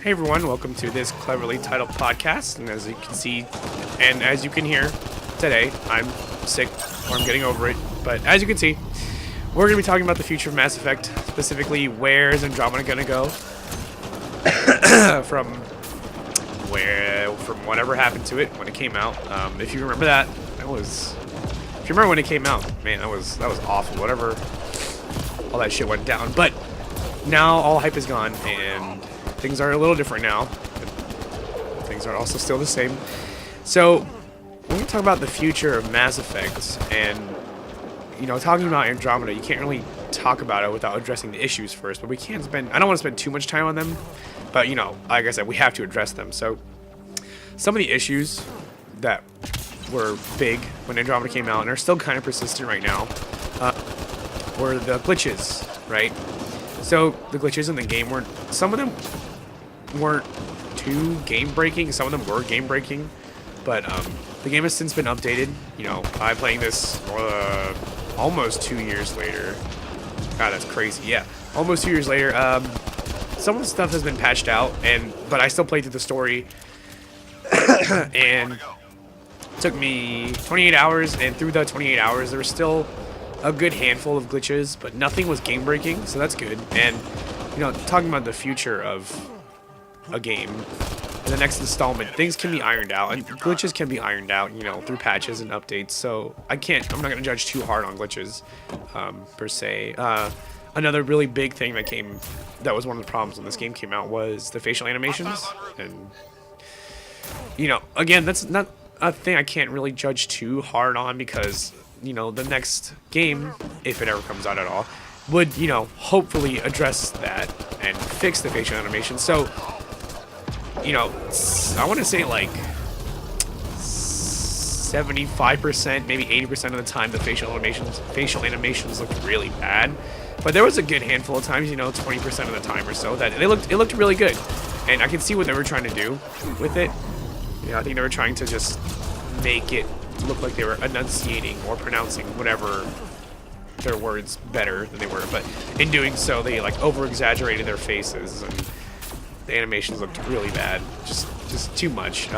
Hey everyone, welcome to this cleverly titled podcast. And as you can see, and as you can hear today, I'm sick, or I'm getting over it. But as you can see, we're going to be talking about the future of Mass Effect. Specifically, where is Andromeda going to go? from whatever happened to it when it came out. If you remember that, if you remember when it came out, man, that was awful. Whatever, all that shit went down. But now all hype is gone, and things are a little different now. But things are also still the same. So we're going to talk about the future of Mass Effect, and talking about Andromeda, you can't really talk about it without addressing the issues first. But I don't want to spend too much time on them, but like I said, we have to address them. So some of the issues that were big when Andromeda came out and are still kind of persistent right now were the glitches, right? So the glitches in the game some of them weren't too game-breaking, some of them were game-breaking, but the game has since been updated. I'm playing this almost 2 years later. God, that's crazy. Yeah, almost 2 years later. Some of the stuff has been patched out, but I still played through the story, and it took me 28 hours, and through the 28 hours, there was still a good handful of glitches, but nothing was game-breaking, so that's good. And, talking about the future of a game, in the next installment, things can be ironed out, and glitches can be ironed out, through patches and updates, so I'm not going to judge too hard on glitches, per se. Another really big thing that was one of the problems when this game came out was the facial animations, and, again, that's not a thing I can't really judge too hard on, because the next game, if it ever comes out at all, would, hopefully address that and fix the facial animation. So, I want to say like 75%, maybe 80% of the time, the facial animations looked really bad. But there was a good handful of times, 20% of the time or so, that it looked really good. And I can see what they were trying to do with it. I think they were trying to just make it look like they were enunciating or pronouncing whatever their words better than they were, but in doing so they like over exaggerated their faces, and the animations looked really bad, just too much. If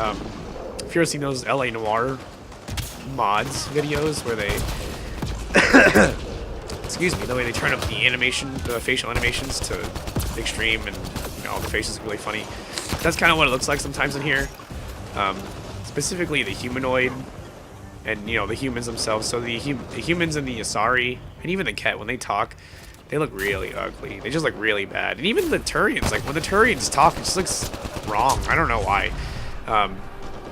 you've ever seen those LA Noire mods videos where they excuse me, the way they turn up the facial animations to the extreme, and all the faces are really funny, that's kind of what it looks like sometimes in here. Specifically the humanoid and the humans themselves. So the humans and the Asari and even the Ket, when they talk, they look really ugly. They just look really bad. And even the Turians, like when the Turians talk, it just looks wrong. I don't know why.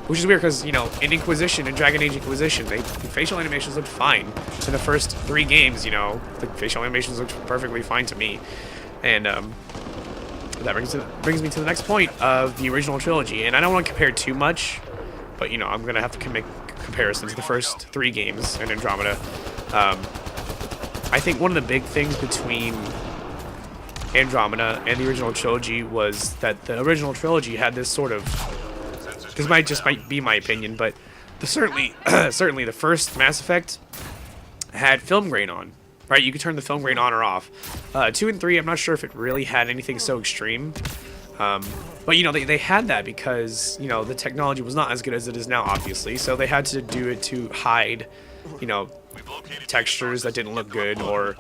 Which is weird because in Inquisition and Dragon Age Inquisition, the facial animations looked fine. In the first 3 games, the facial animations looked perfectly fine to me. And that brings me to the next point of the original trilogy. And I don't want to compare too much, but I'm gonna have to make comparisons to the first 3 games in Andromeda. I think one of the big things between Andromeda and the original trilogy was that the original trilogy had this sort of, this might be my opinion, but certainly the first Mass Effect had film grain on, right? You could turn the film grain on or off. 2 and 3, I'm not sure if it really had anything so extreme. But they had that because the technology was not as good as it is now, obviously, so they had to do it to hide textures that didn't look good or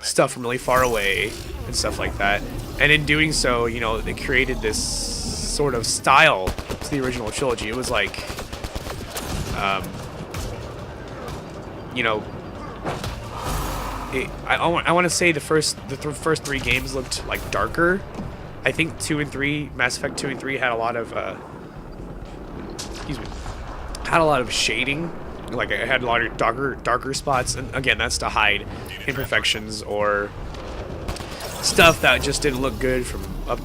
stuff from really far away and stuff like that. And in doing so, they created this sort of style to the original trilogy. It was like I want to say the first 3 games looked like darker. I think 2 and 3, Mass Effect 2 and 3 had a lot of shading. Like it had a lot of darker spots, and again, that's to hide imperfections or stuff that just didn't look good from up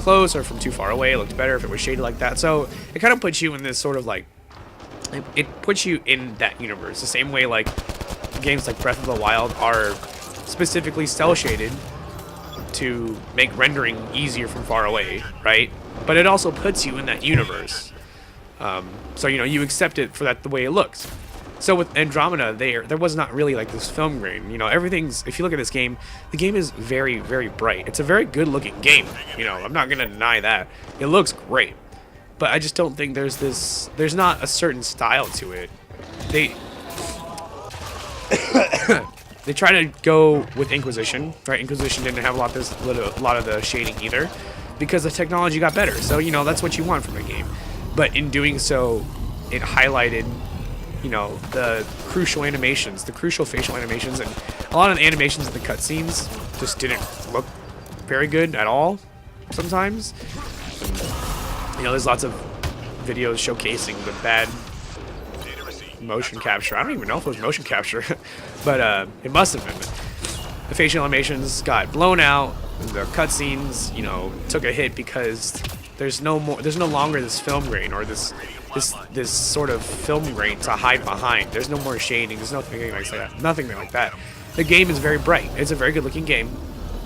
close or from too far away. It looked better if it was shaded like that. So it kind of puts you in this sort of like, it puts you in that universe the same way like games like Breath of the Wild are specifically cel shaded to make rendering easier from far away, right? But it also puts you in that universe. So you accept it for the way it looks. So with Andromeda, there was not really like this film grain. You know, everything's, if you look at this game, the game is very, very bright. It's a very good looking game. You know, I'm not gonna deny that. It looks great. But I just don't think there's not a certain style to it. They they try to go with Inquisition, right? Inquisition didn't have a lot of the shading either, because the technology got better. So, you know, that's what you want from a game. But in doing so, it highlighted, you know, the crucial animations, the crucial facial animations, and a lot of the animations in the cutscenes just didn't look very good at all sometimes. And, you know, there's lots of videos showcasing the bad motion capture. I don't even know if it was motion capture, but it must have been. The facial animations got blown out, and the cutscenes, you know, took a hit because there's no longer this film grain or this sort of film grain to hide behind. There's no more shading. There's nothing like that. Nothing like that. The game is very bright. It's a very good looking game,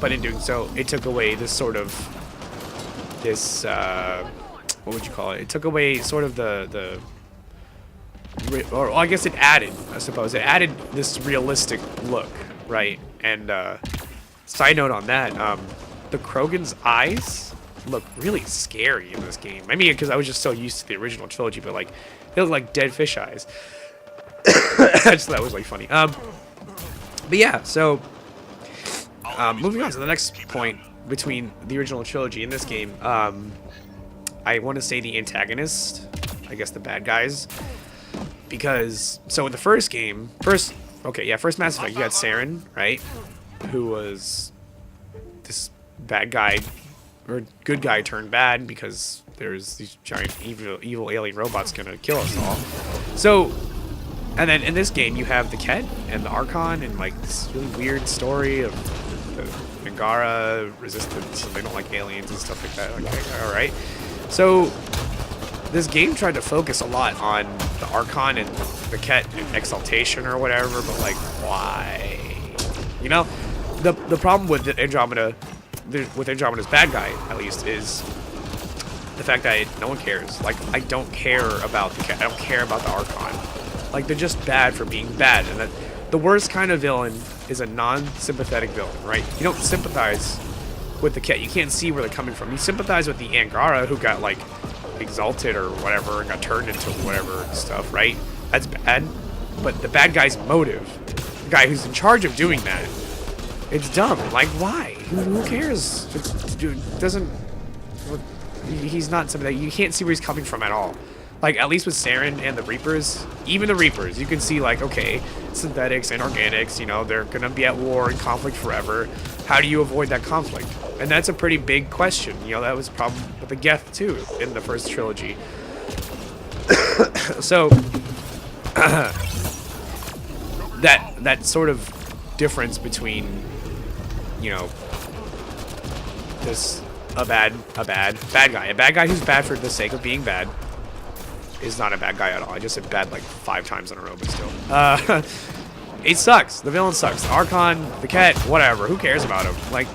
but in doing so, it took away this sort of what would you call it? It took away sort of or I guess it added, I suppose. It added this realistic look, right? And side note on that, the Krogan's eyes look really scary in this game. I mean, because I was just so used to the original trilogy, but like, they look like dead fish eyes. I just thought that was like funny. But yeah, so moving on to the next point between the original trilogy and this game, I want to say the antagonist, I guess the bad guys, because so in the first game, first Mass Effect, you had Saren, right, who was this bad guy or good guy turned bad because there's these giant evil alien robots gonna kill us all. So, and then in this game you have the Ket and the Archon and like this really weird story of the Angara resistance and they don't like aliens and stuff like that. Okay, all right. So this game tried to focus a lot on the Archon and the Ket and exaltation or whatever, but like, why? You know, the problem with Andromeda, with Andromeda's bad guy at least, is the fact that no one cares. Like, I don't care about the Ket. I don't care about the Archon. Like, they're just bad for being bad, and that the worst kind of villain is a non-sympathetic villain, right? You don't sympathize with the Ket. You can't see where they're coming from. You sympathize with the Angara who got like exalted or whatever and got turned into whatever stuff, right? That's bad. But the bad guy's motive, the guy who's in charge of doing that, it's dumb. Like, why? Who cares? Dude, doesn't. He's not something that you can't see where he's coming from at all. Like, at least with Saren and the Reapers, even the Reapers, you can see, like, okay, synthetics and organics, you know, they're gonna be at war and conflict forever. How do you avoid that conflict? And that's a pretty big question. You know, that was a problem with the Geth, too, in the first trilogy. So, that sort of difference between, you know, this a bad guy. A bad guy who's bad for the sake of being bad is not a bad guy at all. I just said bad like 5 times in a row, but still. It sucks. The villain sucks. The Archon, the Ket, whatever. Who cares about him? Like,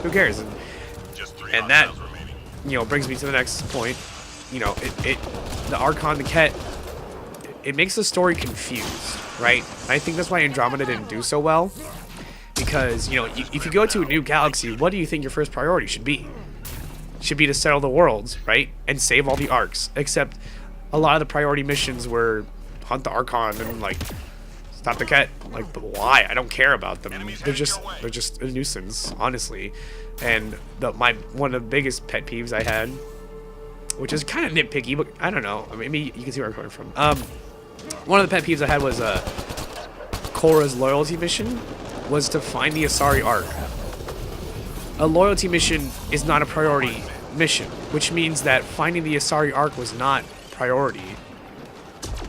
who cares? And that, you know, brings me to the next point. You know, the Archon, the Ket, it makes the story confused, right? And I think that's why Andromeda didn't do so well. Because, you know, if you go to a new galaxy, what do you think your first priority should be? Should be to settle the worlds, right? And save all the arcs. Except a lot of the priority missions were hunt the Archon and, like, stop the Ket. Like, but why? I don't care about them. They're just a nuisance, honestly. And one of the biggest pet peeves I had, which is kind of nitpicky, but I don't know. I mean, maybe you can see where I'm coming from. One of the pet peeves I had was Korra's loyalty mission was to find the Asari Ark. A loyalty mission is not a priority mission, which means that finding the Asari Ark was not priority.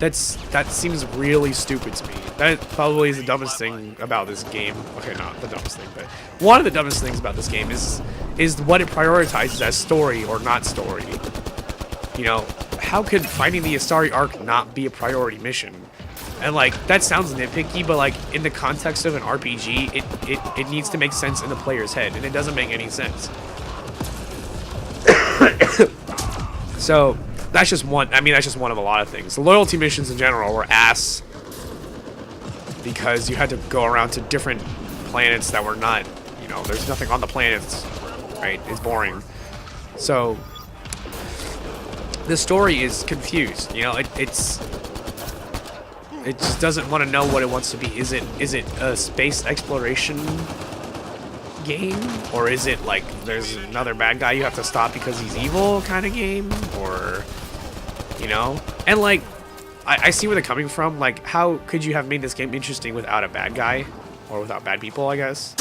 That seems really stupid to me. That probably is the dumbest thing about this game. Okay, not the dumbest thing, but one of the dumbest things about this game is what it prioritizes as story or not story. You know, how could finding the Asari Ark not be a priority mission? And like, that sounds nitpicky, but like, in the context of an RPG, it needs to make sense in the player's head, and it doesn't make any sense. So, that's just one of a lot of things. The loyalty missions in general were ass. because you had to go around to different planets that were not, you know, there's nothing on the planets, right? It's boring. So the story is confused, you know, it just doesn't want to know what it wants to be. Is it a space exploration game, or is it like there's another bad guy you have to stop because he's evil kind of game, or, you know? And like, I see where they're coming from. Like, how could you have made this game interesting without a bad guy, or without bad people, I guess?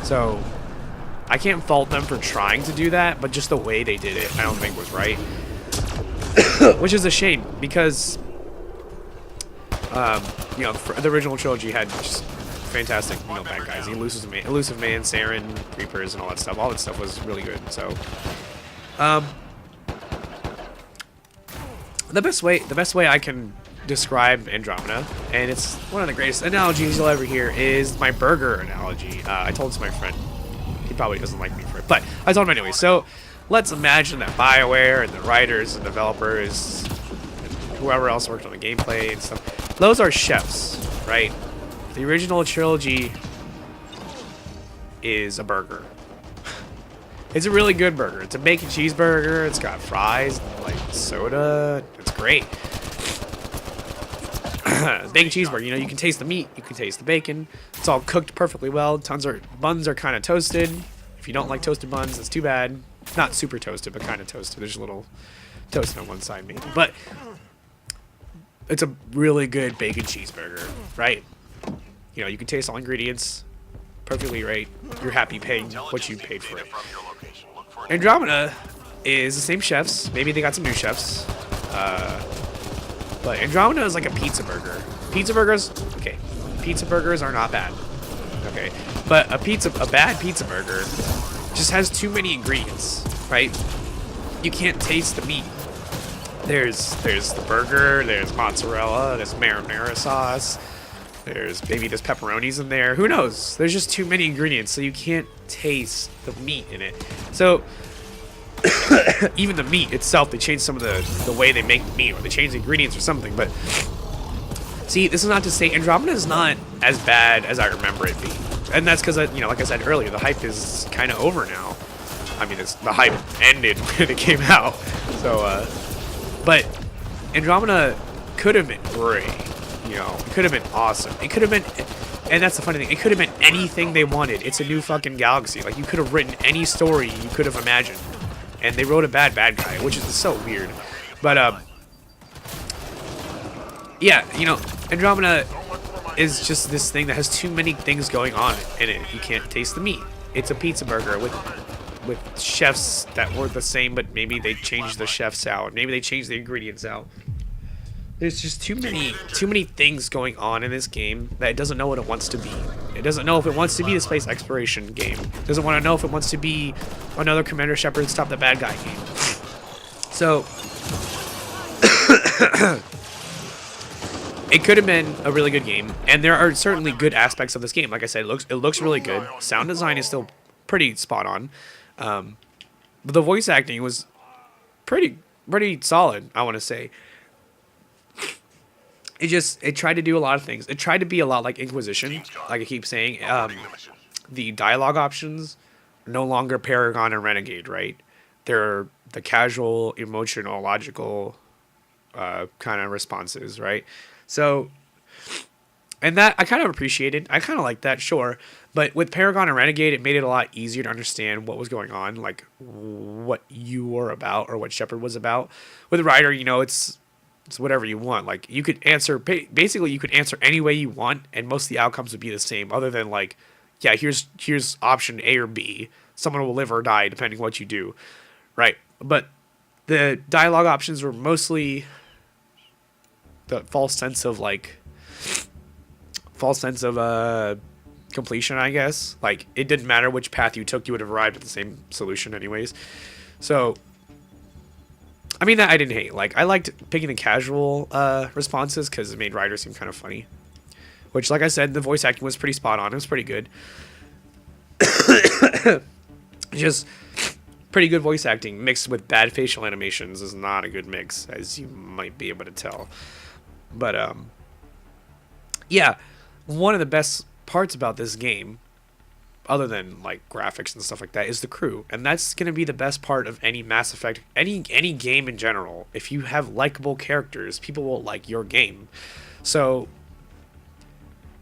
So I can't fault them for trying to do that, but just the way they did it, I don't think was right. Which is a shame, because you know, the original trilogy had just fantastic, you know, bad guys. The Elusive Man, Saren, Reapers, and all that stuff. All that stuff was really good. So, the best way I can describe Andromeda, and it's one of the greatest analogies you'll ever hear, is my burger analogy. I told this to my friend. He probably doesn't like me for it, but I told him anyway. So, let's imagine that BioWare and the writers and developers, and whoever else worked on the gameplay and stuff, those are chefs, right? The original trilogy is a burger. It's a really good burger. It's a bacon cheeseburger. It's got fries, like soda. It's great. Bacon cheeseburger, you know, you can taste the meat, you can taste the bacon. It's all cooked perfectly well. Buns are kind of toasted. If you don't like toasted buns, that's too bad. Not super toasted, but kind of toasted. There's a little toast on one side, maybe. But it's a really good bacon cheeseburger, right? You know, you can taste all ingredients perfectly right. You're happy paying what you paid for it. Andromeda is the same chefs. Maybe they got some new chefs. But Andromeda is like a pizza burger. Pizza burgers, okay. Pizza burgers are not bad. Okay. But a bad pizza burger just has too many ingredients, right? You can't taste the meat. There's the burger, there's mozzarella, there's marinara sauce, there's pepperonis in there. Who knows? There's just too many ingredients, so you can't taste the meat in it. So even the meat itself, they changed some of the way they make the meat, or they changed the ingredients or something. But see, this is not to say Andromeda is not as bad as I remember it being, and that's because, you know, like I said earlier, the hype is kind of over now. I mean, the hype ended when it came out. So, but Andromeda could have been great. You know, it could have been awesome. It could have been, and that's the funny thing, it could have been anything they wanted. It's a new fucking galaxy. Like, you could have written any story you could have imagined. And they wrote a bad guy, which is so weird. But, yeah, you know, Andromeda is just this thing that has too many things going on in it. You can't taste the meat. It's a pizza burger with chefs that were the same, but maybe they changed the chefs out. Maybe they changed the ingredients out. There's just too many things going on in this game that it doesn't know what it wants to be. It doesn't know if it wants to be a space exploration game. It doesn't want to know if it wants to be another Commander Shepard Stop the Bad Guy game. So it could have been a really good game, and there are certainly good aspects of this game. Like I said, it looks really good. Sound design is still pretty spot on. But the voice acting was pretty solid, I want to say. It tried to do a lot of things. It tried to be a lot like Inquisition, like I keep saying. The dialogue options no longer Paragon and Renegade, right? They're the casual, emotional, logical kind of responses, right? So, and that I kind of appreciated. I kind of like that, sure. But with Paragon and Renegade, it made it a lot easier to understand what was going on, like what you were about or what Shepard was about. With Ryder, you know, it's whatever you want. Like, you could answer, basically you could answer any way you want, and most of the outcomes would be the same, other than like, yeah, here's option A or B. Someone will live or die depending what you do, right? But the dialogue options were mostly the false sense of completion, I guess. Like, it didn't matter which path you took, you would have arrived at the same solution anyways. So, I mean, that I didn't hate. Like, I liked picking the casual responses because it made Ryder seem kind of funny. Which, like I said, the voice acting was pretty spot on. It was pretty good. Just pretty good voice acting mixed with bad facial animations is not a good mix, as you might be able to tell. But, yeah. one of the best parts about this game, other than like graphics and stuff like that, is the crew, and that's going to be the best part of any Mass Effect, any game in general. If you have likable characters, people will like your game. So,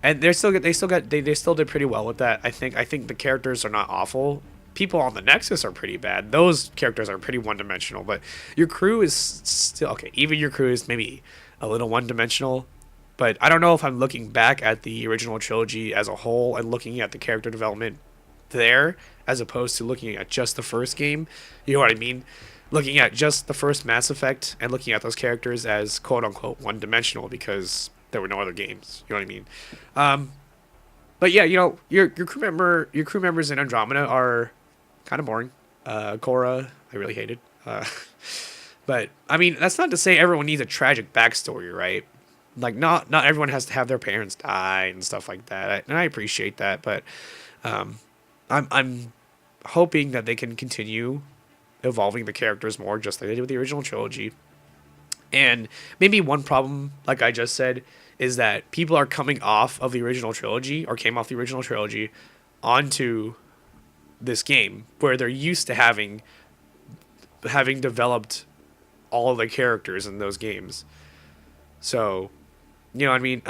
and they still did pretty well with that. I think the characters are not awful. People on the Nexus are pretty bad. Those characters are pretty one-dimensional, but your crew is still okay. Even your crew is maybe a little one-dimensional. But I don't know if I'm looking back at the original trilogy as a whole and looking at the character development there as opposed to looking at just the first game. You know what I mean? Looking at just the first Mass Effect and looking at those characters as quote-unquote one-dimensional because there were no other games. You know what I mean? But yeah, you know, your crew members in Andromeda are kind of boring. Cora, I really hated. But I mean, that's not to say everyone needs a tragic backstory, right? Like not everyone has to have their parents die and stuff like that, and I appreciate that. But I'm hoping that they can continue evolving the characters more, just like they did with the original trilogy. And maybe one problem, like I just said, is that people are coming off of the original trilogy or came off the original trilogy onto this game where they're used to having developed all of the characters in those games. So, you know what I mean?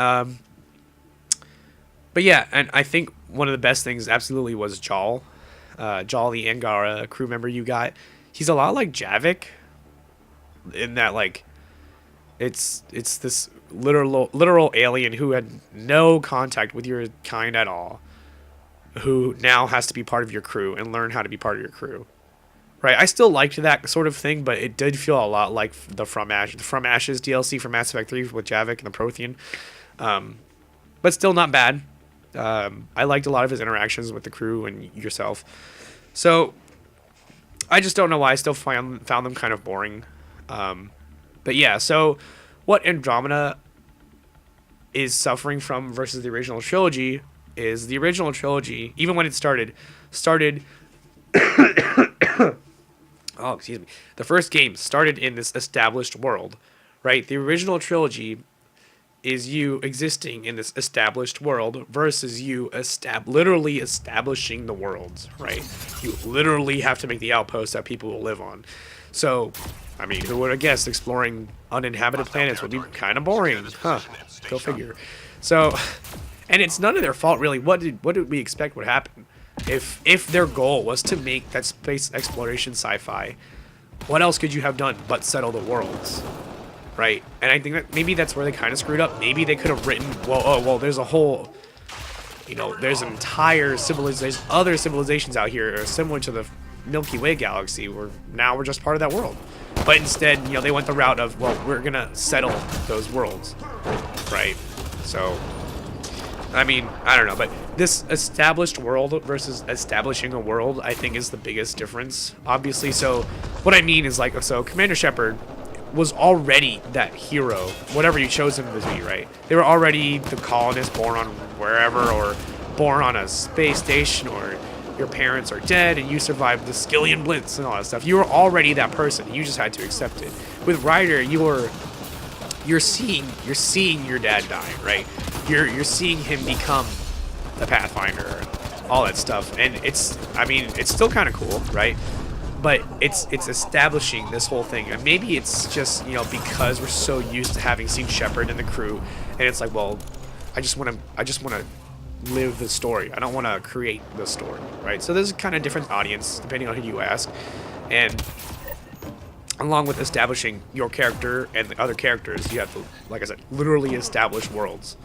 But yeah, and I think one of the best things absolutely was Jal. Jal, the Angara crew member you got. He's a lot like Javik in that, like, it's this literal alien who had no contact with your kind at all, who now has to be part of your crew and learn how to be part of your crew. Right, I still liked that sort of thing, but it did feel a lot like the From Ashes DLC from Mass Effect 3 with Javik and the Prothean. But still not bad. I liked a lot of his interactions with the crew and yourself. So, I just don't know why I still found them kind of boring. But yeah, so what Andromeda is suffering from versus the original trilogy is the original trilogy, even when it started oh, excuse me. The first game started in this established world, right? The original trilogy is you existing in this established world versus you literally establishing the world, right? You literally have to make the outpost that people will live on. So, I mean, who would have guessed exploring uninhabited planets would be kind of boring? Huh. Go figure. So, and it's none of their fault, really. What did we expect would happen? If their goal was to make that space exploration sci-fi, what else could you have done but settle the worlds, right? And I think that maybe that's where they kind of screwed up. Maybe they could have written, well, there's a whole, you know, there's an entire civilization, other civilizations out here similar to the Milky Way galaxy, where now we're just part of that world. But instead, you know, they went the route of, well, we're gonna settle those worlds, right? So, I mean, I don't know, but this established world versus establishing a world, I think, is the biggest difference, obviously. So, what I mean is, like, so Commander Shepard was already that hero, whatever you chose him to be, right? They were already the colonist born on wherever, or born on a space station, or your parents are dead and you survived the Skillian Blitz and all that stuff. You were already that person. You just had to accept it. With Ryder, you're seeing your dad die, right? You're seeing him become the Pathfinder and all that stuff. And it's still kind of cool, right? But it's establishing this whole thing. And maybe it's just, you know, because we're so used to having seen Shepard and the crew, and it's like, well, I just want to live the story. I don't want to create the story, right? So there's a kind of different audience depending on who you ask. And along with establishing your character and the other characters, you have to, like I said, literally establish worlds,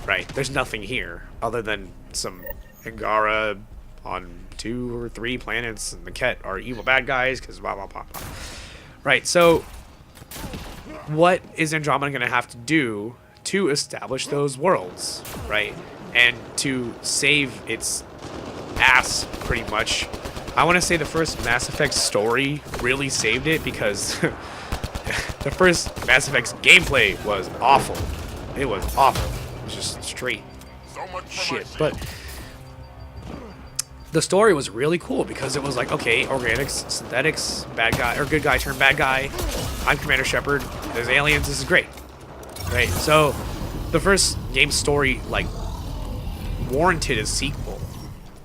right? There's nothing here other than some Angara on 2 or 3 planets, and the Ket are evil bad guys because blah, blah, blah, blah. Right, so what is Andromeda going to have to do to establish those worlds, right? And to save its ass, pretty much. I want to say the first Mass Effect story really saved it, because the first Mass Effect's gameplay was awful. It was awful. It was just straight shit. But the story was really cool because it was like, okay, organics, synthetics, bad guy, or good guy turned bad guy. I'm Commander Shepard. There's aliens. This is great. Right? So the first game story, like, warranted a sequel.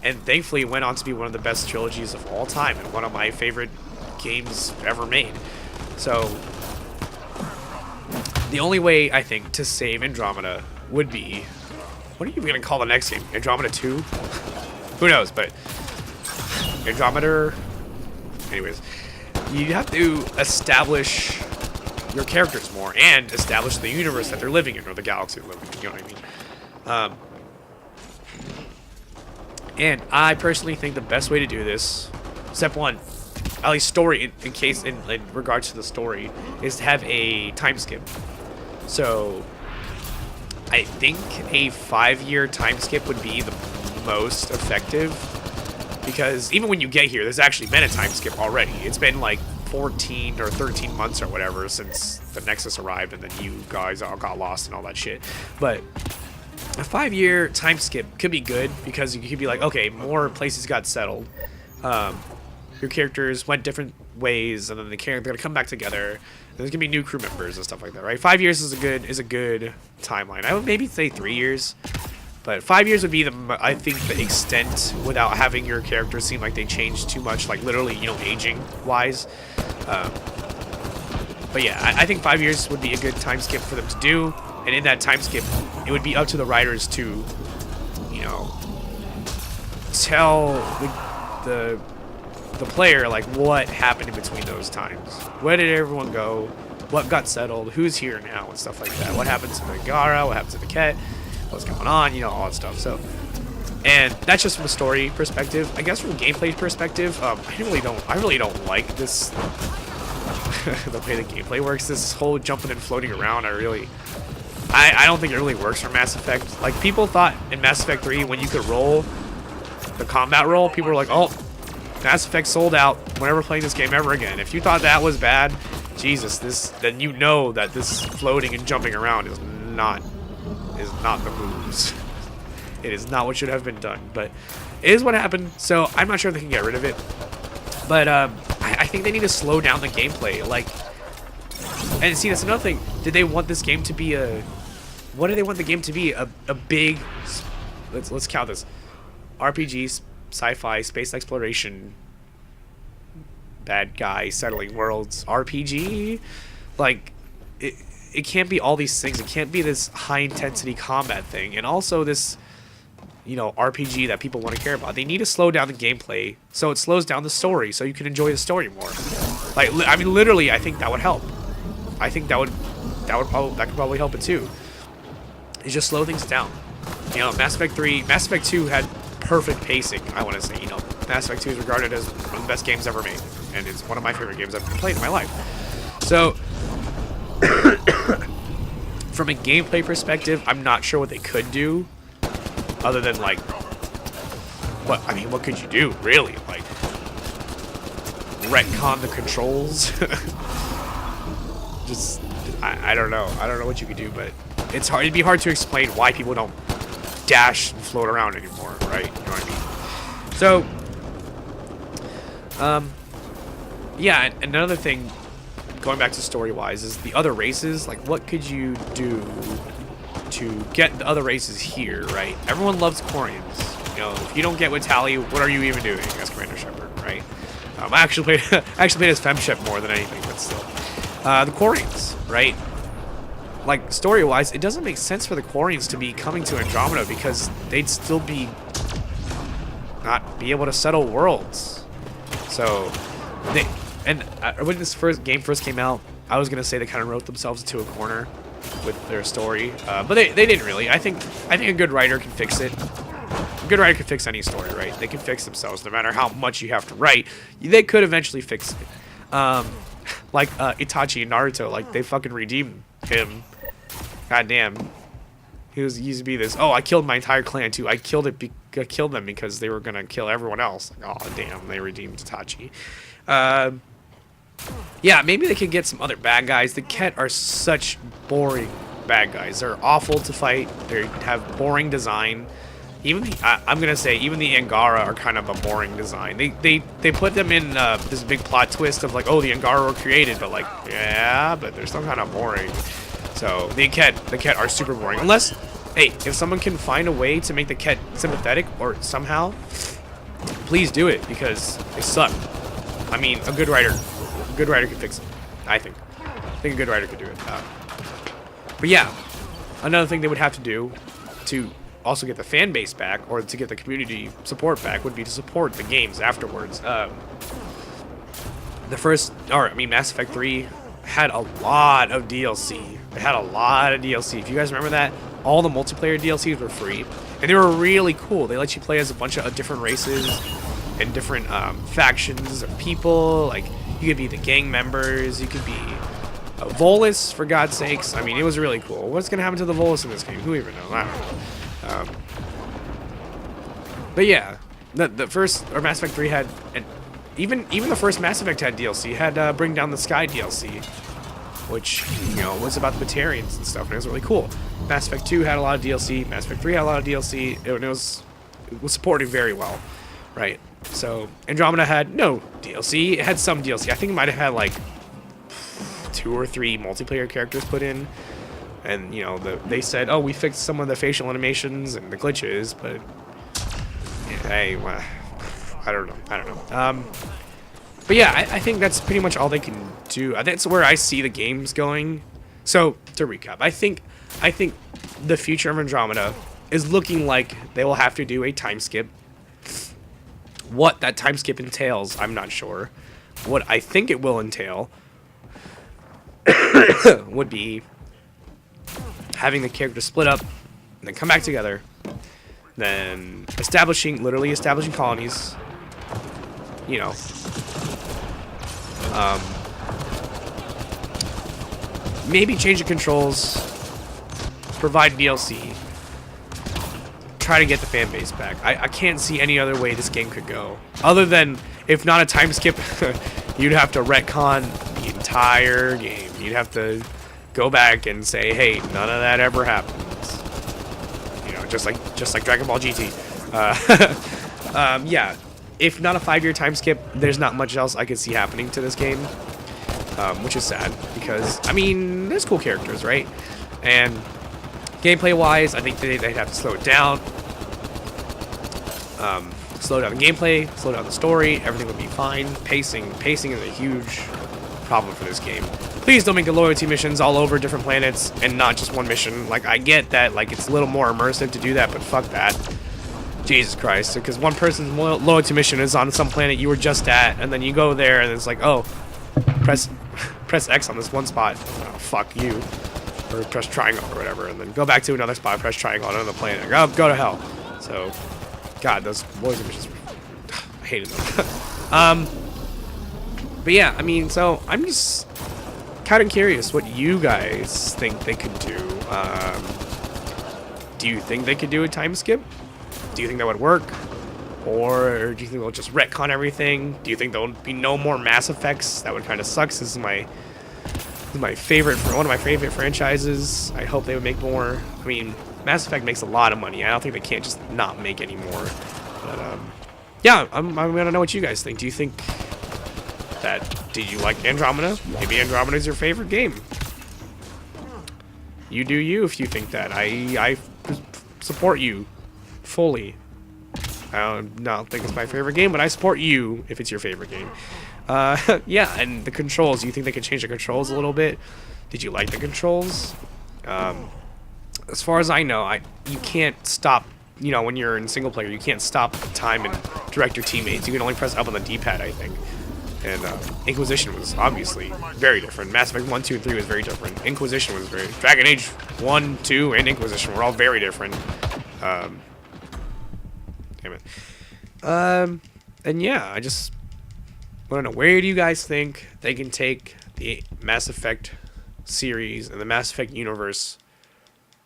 And thankfully it went on to be one of the best trilogies of all time and one of my favorite games ever made. So the only way, I think, to save Andromeda would be... What are you going to call the next game? Andromeda 2? Who knows, but... Andromeda... Anyways. You have to establish your characters more and establish the universe that they're living in, or the galaxy they're living in, you know what I mean? And I personally think the best way to do this, step one, at least story, in regards to the story, is to have a time skip. So I think a 5-year time skip would be the most effective, because even when you get here, there's actually been a time skip already. It's been like 14 or 13 months or whatever since the Nexus arrived, and then you guys all got lost and all that shit. But a 5-year time skip could be good, because you could be like, okay, more places got settled. Your characters went different ways, and then they're gonna come back together. There's gonna be new crew members and stuff like that, right? 5 years is a good timeline. I would maybe say 3 years, but 5 years would be I think the extent without having your characters seem like they changed too much, like literally, you know, aging wise. But yeah, I think 5 years would be a good time skip for them to do, and in that time skip, it would be up to the writers to, you know, tell the player like what happened in between those times. Where did everyone go? What got settled? Who's here now? And stuff like that. What happened to the Gara? What happened to the Ket? What's going on? You know, all that stuff. So, and that's just from a story perspective. I guess from a gameplay perspective, I really don't like this the way the gameplay works. This whole jumping and floating around. I don't think it really works for Mass Effect. Like, people thought in Mass Effect 3 when you could roll the combat roll, people were like, oh, Mass Effect sold out. We're never playing this game ever again. If you thought that was bad, Jesus, then you know that this floating and jumping around is not the moves. It is not what should have been done, but it is what happened. So I'm not sure if they can get rid of it. But I think they need to slow down the gameplay. Like, and see, that's another thing. Did they want this game to be what do they want the game to be? A big, let's count this, RPG, sci-fi, space exploration, bad guy settling worlds RPG. Like, it can't be all these things. It can't be this high intensity combat thing, and also this, you know, RPG that people want to care about. They need to slow down the gameplay so it slows down the story, so you can enjoy the story more. Like, I mean, literally, I think that would help. I think that could probably help it too. Is just slow things down. You know, Mass Effect 2 had perfect pacing, I want to say. You know, Mass Effect 2 is regarded as one of the best games ever made, and it's one of my favorite games I've played in my life. So, from a gameplay perspective, I'm not sure what they could do, other than like, what could you do, really? Like, retcon the controls? I don't know. I don't know what you could do, but it'd be hard to explain why people don't dash and float around anymore, right? You know what I mean? So, yeah, and another thing, going back to story-wise, is the other races. Like, what could you do to get the other races here, right? Everyone loves Quarians. You know, if you don't get with Tali, what are you even doing as Commander Shepard, right? I actually played as FemShep more than anything, but still. The Quarians, right? Like, story-wise, it doesn't make sense for the Quarians to be coming to Andromeda, because they'd still not be able to settle worlds. So, when this game first came out, I was gonna say they kind of wrote themselves into a corner with their story, but they didn't really. I think a good writer can fix it. A good writer can fix any story, right? They can fix themselves, no matter how much you have to write. They could eventually fix it. Like Itachi in Naruto, like, they fucking redeemed him. Goddamn, he used to be this. Oh, I killed my entire clan too. I killed them because they were gonna kill everyone else. Like, oh damn, they redeemed Itachi. Yeah, maybe they could get some other bad guys. The Ket are such boring bad guys. They're awful to fight. They have boring design. I'm gonna say even the Angara are kind of a boring design. They put them in this big plot twist of like, oh, the Angara were created, but like, yeah, but they're still kind of boring. So the Ket are super boring, unless hey, if someone can find a way to make the Ket sympathetic or somehow, please do it, because they suck. I mean, a good writer could fix it. I think a good writer could do it. But yeah, another thing they would have to do to also get the fan base back, or to get the community support back, would be to support the games afterwards. Mass Effect 3 had a lot of DLC. It had a lot of DLC. If you guys remember that, all the multiplayer DLCs were free, and they were really cool. They let you play as a bunch of different races and different factions of people. Like, you could be the gang members, you could be a Volus, for God's sakes. I mean, it was really cool. What's gonna happen to the Volus in this game? Who even knows? I don't know. But yeah, the first, or Mass Effect 3 had, and even the first Mass Effect had DLC. Had Bring Down the Sky DLC, which, you know, was about the Batarians and stuff, and it was really cool. Mass Effect 2 had a lot of DLC. Mass Effect 3 had a lot of DLC. It was supported very well, right? So Andromeda had no DLC. It had some DLC. I think it might have had like 2 or 3 multiplayer characters put in, and you know, they said, oh, we fixed some of the facial animations and the glitches, but hey, well, I don't know. But yeah, I think that's pretty much all they can do. That's where I see the games going. So to recap, I think the future of Andromeda is looking like they will have to do a time skip. What that time skip entails, I'm not sure. What I think it will entail would be having the characters split up and then come back together, then literally establishing colonies, you know, maybe change the controls, provide DLC, try to get the fan base back. I can't see any other way this game could go, other than, if not a time skip, you'd have to retcon the entire game. You'd have to go back and say, hey, none of that ever happened. You know, just like Dragon Ball GT. Yeah, if not a 5-year time skip, there's not much else I could see happening to this game, which is sad, because, I mean, there's cool characters, right? And gameplay-wise, I think they'd have to slow it down. Slow down the gameplay, slow down the story, everything would be fine. Pacing is a huge problem for this game. Please don't make the loyalty missions all over different planets and not just one mission. Like, I get that, like, it's a little more immersive to do that, but fuck that. Jesus Christ, because one person's loyalty mission is on some planet you were just at, and then you go there and it's like, oh, press X on this one spot. Oh, fuck you. Or press triangle or whatever, and then go back to another spot, press triangle on another planet. Go to hell. So, God, those loyalty missions, I hated them. But yeah, I mean, so I'm just kind of curious what you guys think they could do. Do you think they could do a time skip? Do you think that would work? Or do you think they'll just retcon everything? Do you think there'll be no more Mass Effects? That would kind of suck. This is one of my favorite franchises. I hope they would make more. I mean, Mass Effect makes a lot of money. I don't think they can't just not make any more. But yeah, I'm gonna know what you guys think. Do you think did you like Andromeda? Maybe Andromeda is your favorite game. You do you if you think that. I support you fully. I don't think it's my favorite game, but I support you if it's your favorite game. Yeah, and the controls. Do you think they could change the controls a little bit? Did you like the controls? As far as I know, you can't stop. You know, when you're in single player, you can't stop time and direct your teammates. You can only press up on the D-pad, I think. And Inquisition was obviously very different. Mass Effect 1, 2, and 3 was very different. Inquisition was very... Dragon Age 1, 2, and Inquisition were all very different. Damn it. And yeah, I just want to know, where do you guys think they can take the Mass Effect series and the Mass Effect universe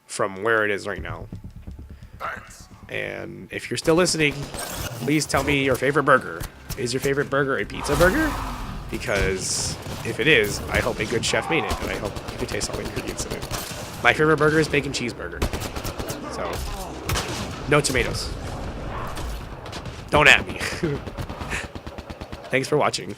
from where it is right now? And if you're still listening, please tell me your favorite burger. Is your favorite burger a pizza burger? Because if it is, I hope a good chef made it, and I hope you can taste all the ingredients in it. My favorite burger is bacon cheeseburger. So, no tomatoes. Don't at me. Thanks for watching.